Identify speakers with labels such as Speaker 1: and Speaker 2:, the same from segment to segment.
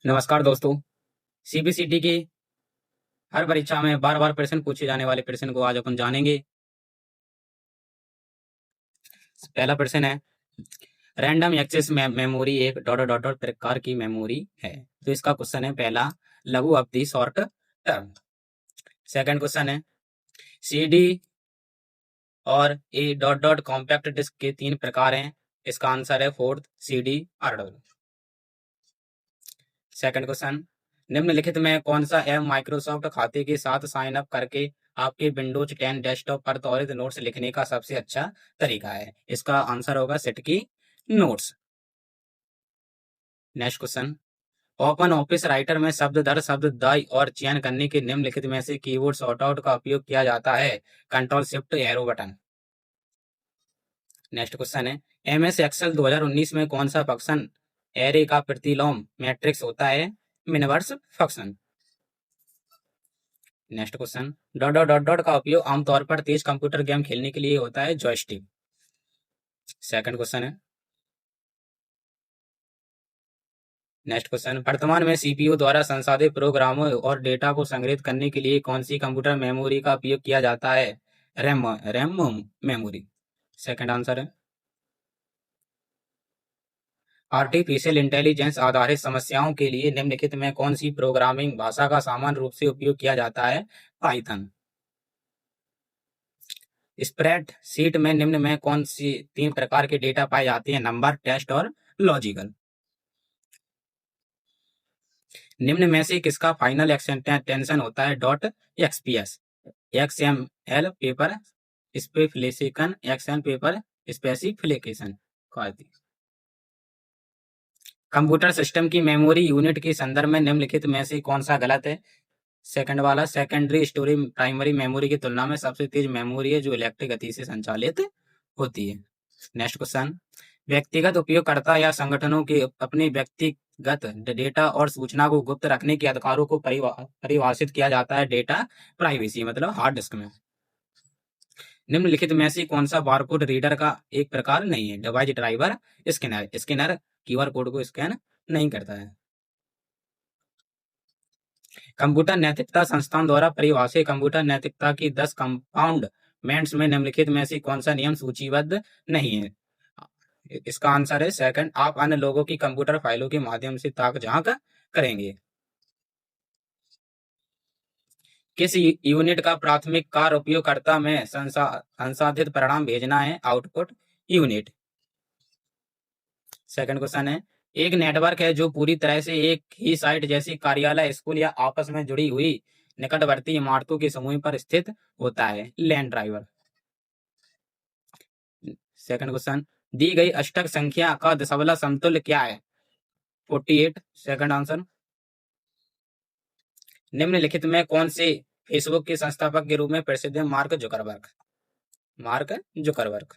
Speaker 1: नमस्कार दोस्तों। सीबीसीटी की हर परीक्षा में बार बार प्रश्न पूछे जाने वाले प्रश्न को आज अपन जानेंगे। पहला प्रश्न है, रैंडम एक्सेस मेमोरी एक डॉट डॉट डॉट प्रकार की मेमोरी है। तो इसका क्वेश्चन है पहला, लघु अवधि शॉर्ट टर्म। सेकंड क्वेश्चन है, सीडी और A dot dot compact disc के तीन प्रकार हैं। इसका आंसर है fourth, CD RW. Second question, निम्नलिखित में कौन सा ऐप माइक्रोसॉफ्ट खाते के साथ साइन अप करके आपके विंडोज 10 डेस्कटॉप पर त्वरित नोट्स लिखने का सबसे अच्छा तरीका है? इसका आंसर होगा sticky notes. Next question, open office writer में शब्द दर शब्द दाई और चयन करने के निम्नलिखित में से कीबोर्ड शॉर्ट आउट का उपयोग किया जाता है? Control shift arrow button. Next question है, एमएस एक्सेल 2019 में कौन सा फंक्शन एरे का प्रतिलोम मैट्रिक्स होता है? Inverse function. Next question, dot dot dot dot का उपयोग आमतौर पर तेज कंप्यूटर गेम खेलने के लिए होता है? जॉयस्टिक। सेकंड क्वेश्चन है, नेक्स्ट क्वेश्चन, वर्तमान में सीपीयू द्वारा संसाधित प्रोग्रामों और डेटा को संग्रहित करने के लिए कौन सी कंप्यूटर मेमोरी का उपयोग किया जाता है? RAM RAM memory. Second answer है, आर्टिफिशियल इंटेलिजेंस आधारित समस्याओं के लिए निम्नलिखित में कौन सी प्रोग्रामिंग भाषा का सामान्य रूप से उपयोग किया जाता है? पाइथन। स्प्रेड शीट में निम्न में कौन सी तीन प्रकार के डेटा पाए जाते हैं? नंबर, टेस्ट और लॉजिकल। निम्न में से किसका फाइनल एक्सटेंशन होता है? Dot XPS. XML paper specification, XM paper specification. Computer system की मेमोरी यूनिट के संदर्भ में निम्नलिखित में से कौन सा गलत है? सेकंड वाला, सेकेंडरी स्टोरी प्राइमरी मेमोरी की तुलना में सबसे तेज मेमोरी है जो इलेक्ट्रिक गति से संचालित होती है। नेक्स्ट क्वेश्चन, व्यक्तिगत उपयोगकर्ता या संगठनों के अपने व्यक्तिगत डेटा और सूचना को गुप्त रखने के अधिकारों को परिभाषित किया जाता है डेटा प्राइवेसी, मतलब हार्ड डिस्क में। निम्नलिखित में से कौन सा बारकोड रीडर का एक प्रकार नहीं है? Device driver scanner. Scanner QR code को स्कैन नहीं करता है। कंप्यूटर नैतिकता संस्थान द्वारा परिभाषित कंप्यूटर नैतिकता की 10 कंपाउंडमेंट्स में निम्नलिखित में से कौन सा नियम सूचीबद्ध नहीं है? इसका आंसर है सेकंड, आप अन्य लोगों की कंप्यूटर फाइलों के माध्यम से ताक झांक करेंगे। किस यूनिट का प्राथमिक कार्य उपयोगकर्ता में संसाधित परिणाम भेजना है? Output unit. सेकंड क्वेश्चन है, एक नेटवर्क है जो पूरी तरह से एक ही साइट जैसी कार्यालय, स्कूल या आपस में जुड़ी हुई निकटवर्ती इमारतों के समूह पर स्थित होता है? लैन ड्राइवर। सेकंड क्वेश्चन, दी गई अष्टक संख्या का दशमलव समतुल्य क्या है? 48। सेकंड आंसर, निम्नलिखित में कौन से फेसबुक के संस्थापक के रूप में प्रसिद्ध है? Mark Zuckerberg. Mark Zuckerberg.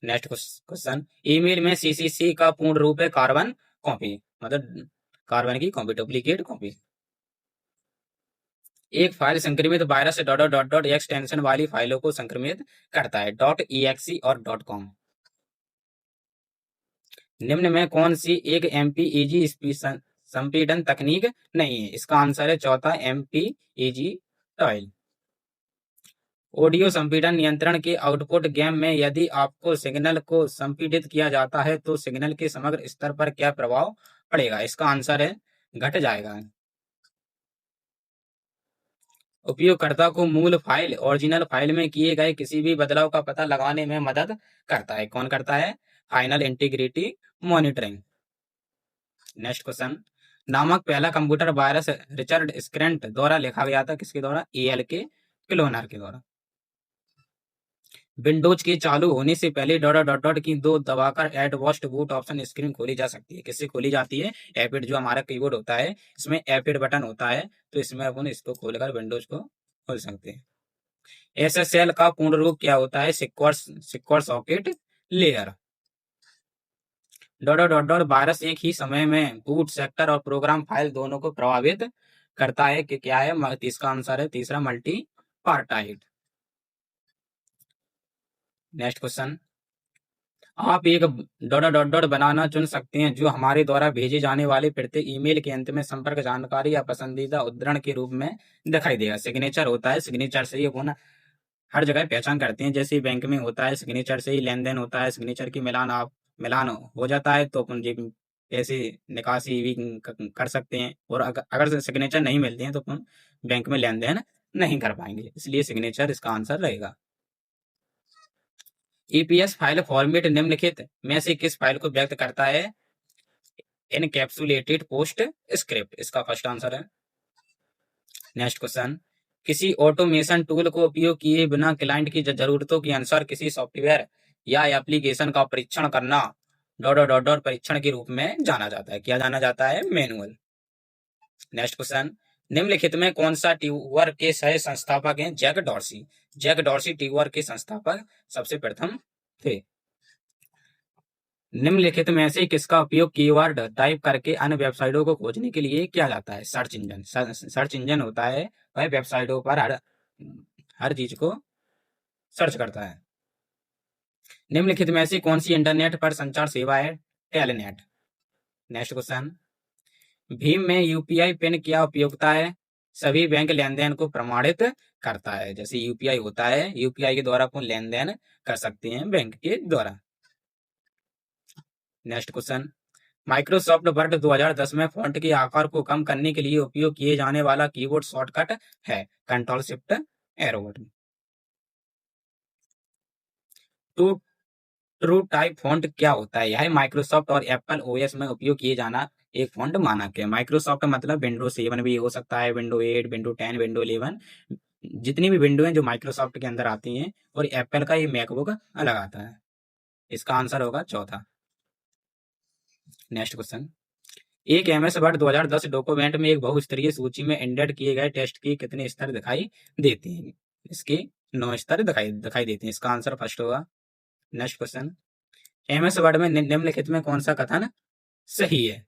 Speaker 1: Next question, email में सीसीसी का पूर्ण रूप है कार्बन कॉपी, मतलब कार्बन की कॉपी, डुप्लीकेट कॉपी। एक फाइल संक्रमित virus dot dot dot extension वाली फाइलों को संक्रमित करता है? डॉट EXE और डॉट कॉम। निम्न में कौन सी एक MPEG संपीड़न तकनीक नहीं है? इसका आंसर है चौथा, MPEG टॉयल। ऑडियो संपीड़न नियंत्रण के आउटपुट गेम में यदि आपको सिग्नल को संपीड़ित किया जाता है तो सिग्नल के समग्र स्तर पर क्या प्रभाव पड़ेगा? इसका आंसर है घट जाएगा। उपयोगकर्ता को मूल फाइल ओरिजिनल फाइल में किए गए किसी भी बदलाव का पता लगाने में मदद करता है? कौन करता है? Final integrity monitoring. Next question, नामक पहला कंप्यूटर वायरस रिचर्ड स्क्रैंट द्वारा लिखा गया था? किसके द्वारा? ELK क्लोनर के द्वारा। विंडोज के चालू होने से पहले डॉट डॉट डॉट की दो दबाकर एडवांस्ड बूट ऑप्शन स्क्रीन खोली जा सकती है? किससे खोली जाती है? F8 जो हमारा कीबोर्ड होता है, इसमें F8 बटन होता है, तो इसमें अपन इसको खोलकर विंडोज को खोल सकते हैं। SSL का पूर्ण रूप क्या होता है? Secure socket layer. Dot dot dot virus एक ही समय में बूट सेक्टर और प्रोग्राम फाइल दोनों को प्रभावित करता है कि क्या है? इसका आंसर है तीसरा, मल्टी पार्टाइट। नेक्स्ट क्वेश्चन, आप एक डॉट डॉट डॉट बनाना चुन सकते हैं जो हमारे द्वारा भेजे जाने वाले प्रत्येक ईमेल के अंत में संपर्क जानकारी या पसंदीदा उद्धरण के रूप में दिखाई देगा। सिग्नेचर होता है, सिग्नेचर से ही अपन हर जगह पहचान करते हैं। जैसे बैंक में होता है, सिग्नेचर से ही लेन देन होता है, सिग्नेचर की मिलान हो जाता है तो अपन जी पैसे निकासी भी कर सकते हैं। और अगर सिग्नेचर नहीं मिलते हैं तो अपन बैंक में लेन देन नहीं कर पाएंगे, इसलिए सिग्नेचर इसका आंसर रहेगा। ईपीएस फाइल फॉर्मेट निम्नलिखित में से किस फाइल को व्यक्त करता है? इनकैप्सुलेटेड पोस्ट स्क्रिप्ट, इसका फर्स्ट आंसर है। नेक्स्ट क्वेश्चन, किसी ऑटोमेशन टूल को उपयोग किए बिना क्लाइंट की जरूरतों के अनुसार किसी सॉफ्टवेयर या एप्लीकेशन का परीक्षण करना डॉट डॉट डॉट परीक्षण के रूप में जाना जाता है। क्या जाना जाता है? मैनुअल। नेक्स्ट क्वेश्चन, निम्नलिखित में कौन सा ट्यूवर के सह संस्थापक हैं? Jack Dorsey. Jack Dorsey Twitter के संस्थापक सबसे प्रथम थे। निम्नलिखित में से किसका उपयोग कीवर्ड टाइप करके अन्य वेबसाइटों को खोजने के लिए किया जाता है? Search engine. सर्च इंजन होता है वह वेबसाइटों पर हर चीज को सर्च करता है। निम्नलिखित में से कौन सी इंटरनेट पर संचार सेवा है? टेलनेट। नेक्स्ट क्वेश्चन, भीम में यूपीआई पिन क्या उपयोगिता है? सभी बैंक लेन देन को प्रमाणित करता है। जैसे यूपीआई होता है, यूपीआई के द्वारा अपन लेन देन कर सकते हैं बैंक के द्वारा। नेक्स्ट क्वेश्चन, माइक्रोसॉफ्ट वर्ड 2010 में फॉन्ट के आकार को कम करने के लिए उपयोग किए जाने वाला कीबोर्ड शॉर्टकट है control shift arrow button. Two true type font क्या होता है? यह माइक्रोसॉफ्ट और एप्पल ओएस में उपयोग किए जाना एक फॉन्ट मानक है। माइक्रोसॉफ्ट मतलब विंडो 7 भी हो सकता है, विंडो 8, विंडो 10, विंडो 11, जितनी भी विंडो हैं जो माइक्रोसॉफ्ट के अंदर आती हैं। और एप्पल का ये मैकबुक अलग आता है। इसका आंसर होगा चौथा। नेक्स्ट क्वेश्चन, एक एमएस वर्ड 2010 डॉक्यूमेंट में एक बहुस्तरीय सूची में इंडेंट किए गए टेक्स्ट के कितने स्तर दिखाई देते हैं? इसके 9 स्तर दिखाई देते हैं। इसका आंसर फर्स्ट होगा। नेक्स्ट क्वेश्चन, एमएस वर्ड में निम्नलिखित में कौन सा कथन सही है?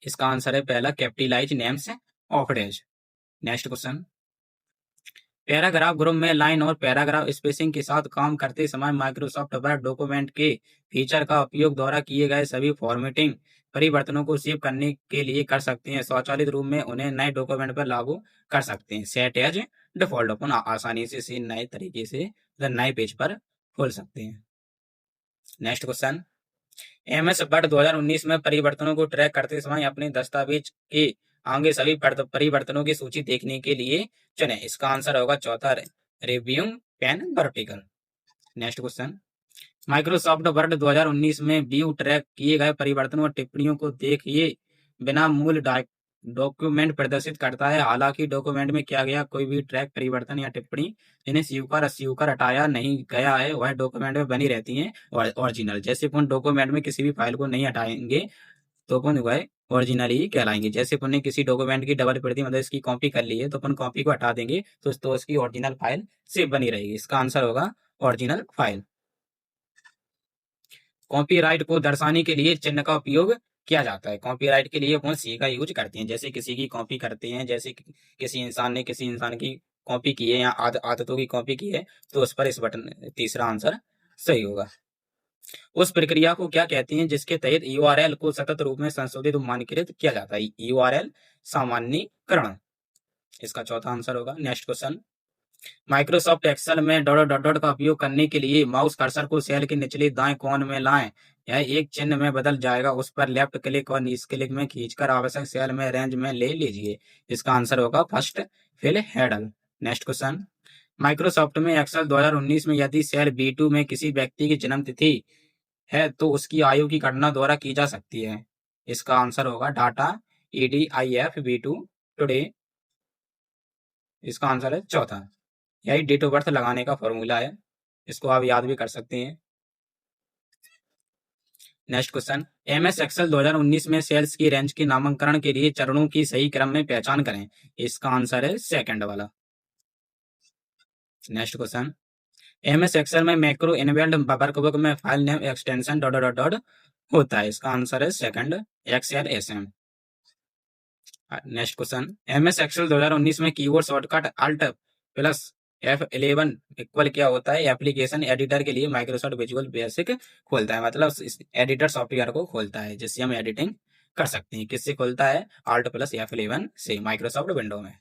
Speaker 1: इसका आंसर है पहला, capitalize names of days. Next question, paragraph group में लाइन और पैराग्राफ स्पेसिंग के साथ काम करते समय माइक्रोसॉफ्ट वर्ड डॉक्यूमेंट के फीचर का उपयोग द्वारा किए गए सभी फॉर्मेटिंग परिवर्तनों को सेव करने के लिए कर सकते हैं। स्वचालित रूप में उन्हें नए डॉक्यूमेंट पर लागू कर सकते हैं। सेट एज डिफॉल्ट, अपन आसानी से नए तरीके से नए पेज पर खोल सकते हैं। नेक्स्ट क्वेश्चन, एमएस वर्ड 2019 में परिवर्तनों को ट्रैक करते समय अपने दस्तावेज के आगे सभी परिवर्तनों की सूची देखने के लिए चुने। इसका आंसर होगा चौथा, review pane vertical. Next question, Microsoft Word 2019 में व्यू ट्रैक किए गए परिवर्तनों और टिप्पणियों को देखिए बिना मूल डॉक्यूमेंट प्रदर्शित करता है। हालांकि डॉक्यूमेंट में किया गया कोई भी ट्रैक परिवर्तन या टिप्पणी जिन्हें स्वीकार अस्वीकार हटाया नहीं गया है वह डॉक्यूमेंट में बनी रहती है ओरिजिनल। जैसे अपन डॉक्यूमेंट में किसी भी फाइल को नहीं हटाएंगे तो अपन वह ओरिजिनल ही कहलाएंगे। जैसे अपन ने किसी डॉक्यूमेंट की डबल प्रति मतलब इसकी कॉपी कर ली है तो अपन कॉपी को हटा देंगे तो उसकी ओरिजिनल फाइल सेव बनी रहेगी। इसका आंसर होगा ओरिजिनल फाइल। कॉपीराइट को दर्शाने के लिए चिन्ह का उपयोग किया जाता है। कॉपीराइट के लिए अपन सी का यूज करते हैं। जैसे किसी की कॉपी करते हैं, जैसे किसी इंसान ने किसी इंसान की कॉपी की है या आदतों की कॉपी की है तो उस पर इस बटन, तीसरा आंसर सही होगा। उस प्रक्रिया को क्या कहते हैं जिसके तहत यूआरएल को सतत रूप में संशोधित मानकीकृत किया जाता है? यूआरएल सामान्यीकरण, इसका चौथा आंसर होगा। नेक्स्ट क्वेश्चन, माइक्रोसॉफ्ट एक्सेल में डॉट डॉट डॉट का उपयोग करने के लिए माउस कर्सर को सेल के निचले दाएं कोने में लाएं। यह एक चिन्ह में बदल जाएगा। उस पर लेफ्ट क्लिक और नीचे क्लिक में खींचकर आवश्यक सेल में रेंज में ले लीजिए। इसका आंसर होगा first, fill handle. Next question, Microsoft में एक्सेल 2019 में यदि सेल B2 में किसी व्यक्ति की जन्म तिथि है तो उसकी आयु की गणना द्वारा की जा सकती है। इसका आंसर होगा डाटा EDIF B2 टुडे। इसका आंसर है चौथा। यही डेट ऑफ बर्थ लगाने का फॉर्मूला है, इसको आप याद भी कर सकते हैं। नेक्स्ट क्वेश्चन, एमएस एक्सेल 2019 में सेल्स की रेंज के नामकरण के लिए चरणों की सही क्रम में पहचान करें। इसका आंसर है सेकंड वाला। नेक्स्ट क्वेश्चन, एमएस एक्सेल में मैक्रो इनबिल्ट वर्कबुक में file name extension dot dot dot होता है। इसका आंसर है second, XLSM। Next question, MS Excel 2019 में keyboard shortcut Alt plus F11 equal क्या होता है, एप्लीकेशन एडिटर के लिए माइक्रोसॉफ्ट विजुअल बेसिक खोलता है, मतलब इस एडिटर सॉफ्टवेयर को खोलता है जिससे हम एडिटिंग कर सकते हैं। किससे खोलता है, Alt प्लस F11 से, माइक्रोसॉफ्ट विंडो में।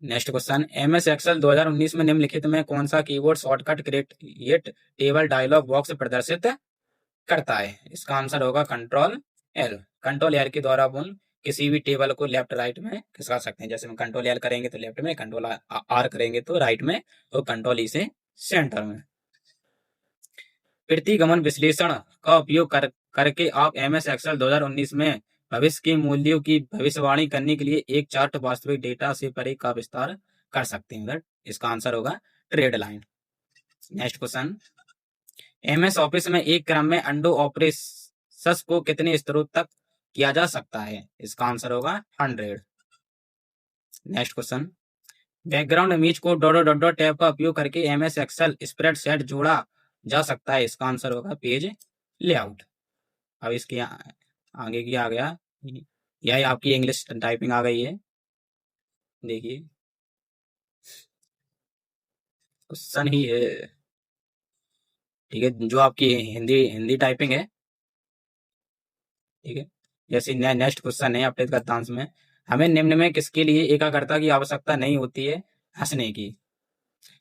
Speaker 1: नेक्स्ट क्वेश्चन, MS एक्सेल 2019 में निम्नलिखित में कौन सा keyboard shortcut create table dialog box प्रदर्शित करता है? इसका आंसर होगा कंट्रोल एल। कंट्रोल एल के द्वारा अपन किसी भी टेबल को लेफ्ट राइट में खिसका सकते हैं। जैसे हम कंट्रोल एल करेंगे तो लेफ्ट में, कंट्रोल आर करेंगे तो राइट में, और कंट्रोल ई से सेंटर में। प्रतिगमन विश्लेषण का उपयोग करके आप MS एक्सेल 2019 में भविष्य के मूल्यों की भविष्यवाणी करने के लिए एक चार्ट वास्तविक डेटा से परे का विस्तार कर सकते हैं। इसका आंसर होगा trade line. Next question, MS office में एक क्रम में अंडो ऑपरेशंस को कितने स्तरों तक किया जा सकता है? इसका आंसर होगा 100। Next question, background image co dot dot dot tab का उपयोग करके MS एक्सेल स्प्रेडशीट जोड़ा जा सकता है। इसका आंसर होगा पेज लेआउट। अब इसके आगे की आ गया, यह आपकी इंग्लिश टाइपिंग आ गई है। देखिए क्वेश्चन ही है, ठीक है, जो आपकी हिंदी हिंदी टाइपिंग है, ठीक है। जैसे नेक्स्ट क्वेश्चन है अपडेट गद्यांश में, हमें निम्न में किसके लिए एकाग्रता की आवश्यकता नहीं होती है? हंसने की।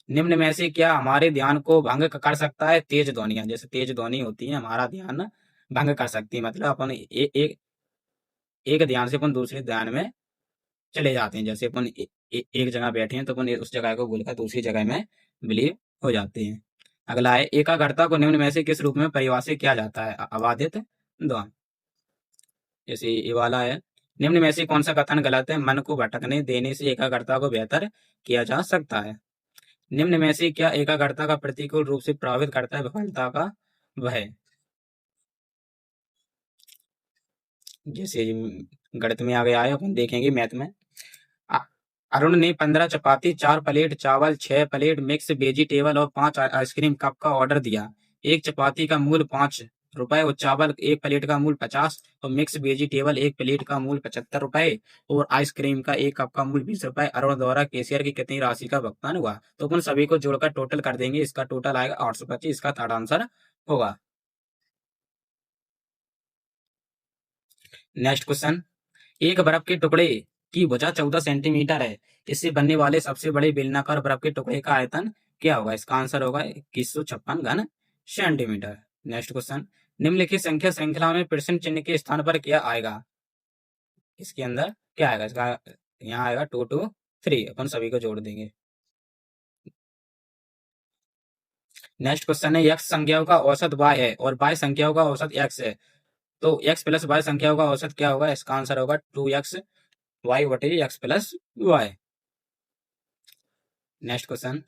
Speaker 1: निम्न में से क्या हमारे ध्यान को भंग कर सकता है? तेज ध्वनियां, जैसे तेज ध्वनि होती है हमारा ध्यान भंग कर सकती है, मतलब अपन एक ध्यान से अपन दूसरे ध्यान में चले जाते हैं। जैसे अपन एक जगह बैठे हैं तो अपन उस जगह को भूलकर दूसरी जगह में बिलीव हो जाते हैं। अगला है, एकाग्रता को निम्न में से किस रूप में परिभाषित किया जाता है? अबाधित ध्वनि। जैसे ये वाला है, निम्न में से कौन सा कथन गलत है? मन को भटकने देने से एकाग्रता को बेहतर किया जा सकता है। निम्न में से क्या एकाग्रता का प्रतिकूल रूप से प्रभावित करता है? विफलता का भय। जैसे गणित में आ गया है, अपन देखेंगे मैथ में। अ- अरुण ने 15 चपाती, 4 प्लेट चावल, 6 प्लेट मिक्स वेजिटेबल और 5 आइसक्रीम कप का ऑर्डर दिया। एक चपाती का मूल्य 5 रुपए और चावल एक प्लेट का मूल्य 50 और मिक्स वेजिटेबल एक प्लेट का मूल्य 75 रुपए और आइसक्रीम का एक कप का मूल्य 20 रुपए अरुण द्वारा कैशियर की कितनी राशि का भुगतान हुआ? तो अपन सभी को जोड़कर टोटल कर देंगे, इसका टोटल आएगा 825। इसका थर्ड आंसर होगा। नेक्स्ट क्वेश्चन, एक बर्फ के टुकड़े की भुजा 14 सेंटीमीटर है, इससे बनने वाले सबसे बड़े बेलनाकार बर्फ के टुकड़े का आयतन क्या होगा? इसका आंसर होगा 2156 घन सेंटीमीटर। नेक्स्ट क्वेश्चन, निम्नलिखित संख्या श्रृंखला में प्रश्न चिन्ह के स्थान पर क्या आएगा? इसके अंदर क्या आएगा? इसका यहाँ आएगा 2 2 3, अपन सभी को जोड़ देंगे। नेक्स्ट क्वेश्चन है, x संख्याओं का औसत y है और y संख्याओं का औसत x है, तो x प्लस y संख्याओं का औसत क्या होगा? इसका आंसर होगा 2x y बटे x plus y। Next question,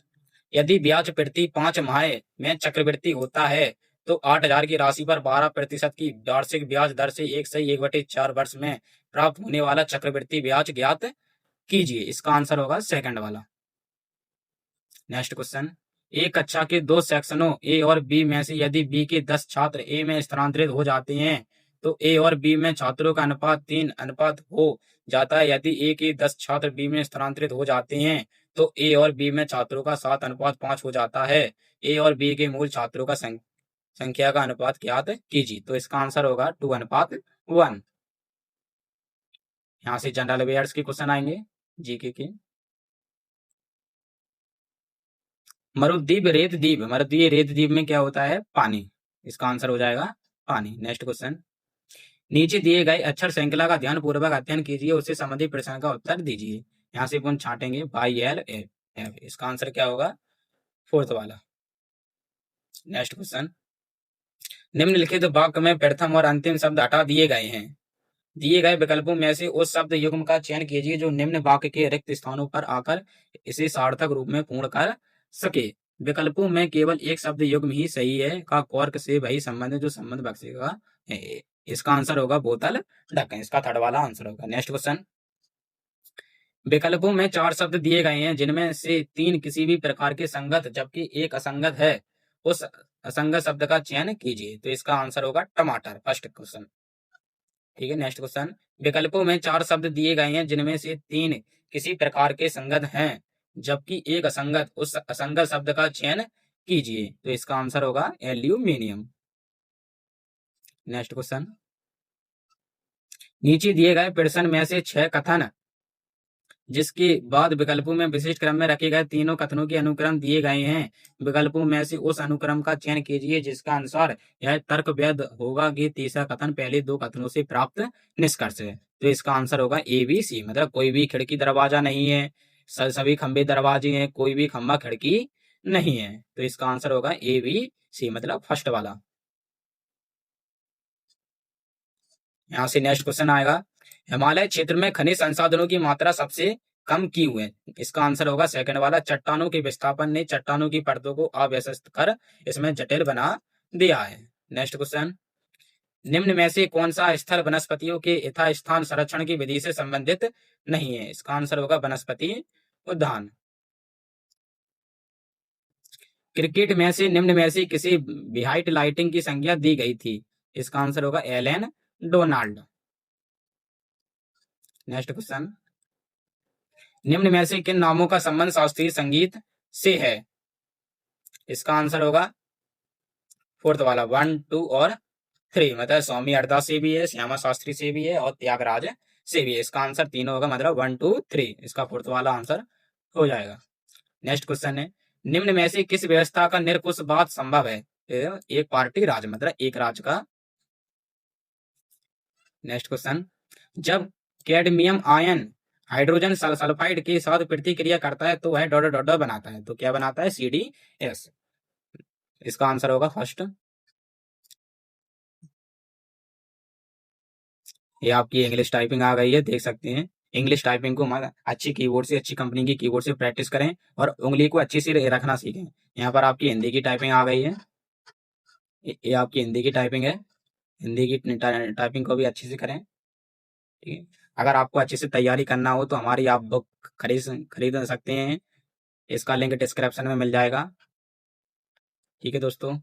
Speaker 1: यदि ब्याज प्रति 5 माह में चक्रवृद्धि होता है तो 8,000 की राशि पर 12% की वार्षिक ब्याज दर से 1/1/4 वर्ष में प्राप्त होने वाला चक्रवृद्धि ब्याज ज्ञात कीजिए। इसका आंसर होगा सेकंड वाला। नेक्स्ट क्वेश्चन, एक कक्षा के 2 सेक्शनों ए और बी में से यदि बी के 10 छात्र ए में स्थानांतरित हो जाते हैं तो ए और बी में छात्रों का अनुपात 3 अनुपात हो जाता है। यदि ए के 10 छात्र बी में स्थानांतरित हो जाते हैं तो ए और बी में छात्रों का 7 अनुपात 5 हो जाता है। ए और बी के मूल छात्रों का संख्या का अनुपात ज्ञात कीजिए। तो इसका आंसर होगा 2:1। यहाँ से जनरल अवेयर्स के क्वेश्चन आएंगे, जीके के। मरुद्वीप रेत द्वीप, मरुद्वीप रेत द्वीप में क्या होता है? पानी। इसका आंसर हो जाएगा पानी। नेक्स्ट क्वेश्चन, नीचे दिए गए अक्षर श्रृंखला का ध्यान पूर्वक अध्ययन कीजिए, उससे संबंधित प्रश्न का उत्तर दीजिए। यहाँ से अपन छाटेंगे बाई एल एफ एफ। इसका आंसर क्या होगा? फोर्थ वाला। नेक्स्ट क्वेश्चन, निम्नलिखित वाक्य में प्रथम और अंतिम शब्द हटा दिए गए हैं। दिए गए विकल्पों में से उस शब्द युग्म का चयन कीजिए जो निम्न वाक्य के रिक्त स्थानों पर आकर इसे सार्थक रूप में पूर्ण कर सके। विकल्पों में केवल एक शब्द युग्म ही सही है का कॉर्क से वही संबंध है जो संबंध बख्शेगा। इसका आंसर होगा बोतल ढक्कन। इसका थर्ड वाला आंसर होगा। नेक्स्ट क्वेश्चन, विकल्पों में 4 शब्द दिए गए हैं जिनमें से 3 किसी भी प्रकार के संगत जबकि एक असंगत है, उस असंगत शब्द का चयन कीजिए। तो इसका आंसर होगा टमाटर, फर्स्ट क्वेश्चन। ठीक है। नेक्स्ट क्वेश्चन, विकल्पों में 4 शब्द दिए गए हैं जिनमें से 3 किसी प्रकार के संगत हैं जबकि एक असंगत, उस असंगत शब्द का चयन कीजिए। तो इसका आंसर होगा एल्यूमिनियम। नेक्स्ट क्वेश्चन, नीचे दिए गए प्रश्न में से 6 कथन जिसके बाद विकल्पों में विशिष्ट क्रम में रखे गए तीनों कथनों के अनुक्रम दिए गए हैं, विकल्पों में से उस अनुक्रम का चयन कीजिए जिसका अनुसार यह तर्क वैध होगा कि तीसरा कथन पहले दो कथनों से प्राप्त निष्कर्ष है। तो इसका आंसर होगा ए बी सी, मतलब कोई भी खिड़की दरवाजा नहीं है, सभी खंबे दरवाजे हैं, कोई भी खंबा खिड़की नहीं है। तो इसका आंसर होगा ए बी सी, मतलब फर्स्ट वाला। यहाँ से नेक्स्ट क्वेश्चन आएगा, हिमालय क्षेत्र में खनिज संसाधनों की मात्रा सबसे कम क्यों है? इसका आंसर होगा सेकंड वाला, चट्टानों के विस्थापन ने चट्टानों की परतों को अव्यवस्थित कर इसमें जटिल बना दिया है। नेक्स्ट क्वेश्चन, निम्न में से कौन सा स्थल वनस्पतियों के यथास्थान संरक्षण की विधि से संबंधित नहीं है? इसका आंसर होगा वनस्पति उद्यान। क्रिकेट में से निम्न में से किसी व्हाइट लाइटिंग की संज्ञा दी गई थी? इसका आंसर होगा एलन डोनाल्ड। नेक्स्ट क्वेश्चन, निम्न में से किन नामों का संबंध शास्त्रीय संगीत से है? इसका आंसर होगा फोर्थ वाला, 1 2 और 3, मतलब स्वामी हरदास से भी है, श्यामा शास्त्री से भी है और त्यागराज से भी है। इसका आंसर तीनों होगा, मतलब 1 2 3, इसका फोर्थ वाला आंसर हो जाएगा। नेक्स्ट क्वेश्चन है, निम्न में से किस व्यवस्था का निरकुशवाद संभव है? एक पार्टी राज, मतलब एक राज का। नेक्स्ट क्वेश्चन, जब कैडमियम आयन हाइड्रोजन सल्फाइड के साथ प्रतिक्रिया करता है तो वह डॉट डॉट डॉट बनाता है, तो क्या बनाता है? CdS। इसका आंसर होगा फर्स्ट। ये आपकी इंग्लिश टाइपिंग आ गई है, देख सकते हैं। इंग्लिश टाइपिंग को अच्छी कीबोर्ड से, अच्छी कंपनी की कीबोर्ड से प्रैक्टिस करें और उंगली को अच्छी से रखना सीखें। यहाँ पर आपकी हिंदी की टाइपिंग आ गई है, ये आपकी हिंदी की टाइपिंग है। हिंदी की टाइपिंग को भी अच्छे से करें, ठीक है। अगर आपको अच्छे से तैयारी करना हो तो हमारी आप बुक खरीद सकते हैं, इसका लिंक डिस्क्रिप्शन में मिल जाएगा। ठीक है दोस्तों।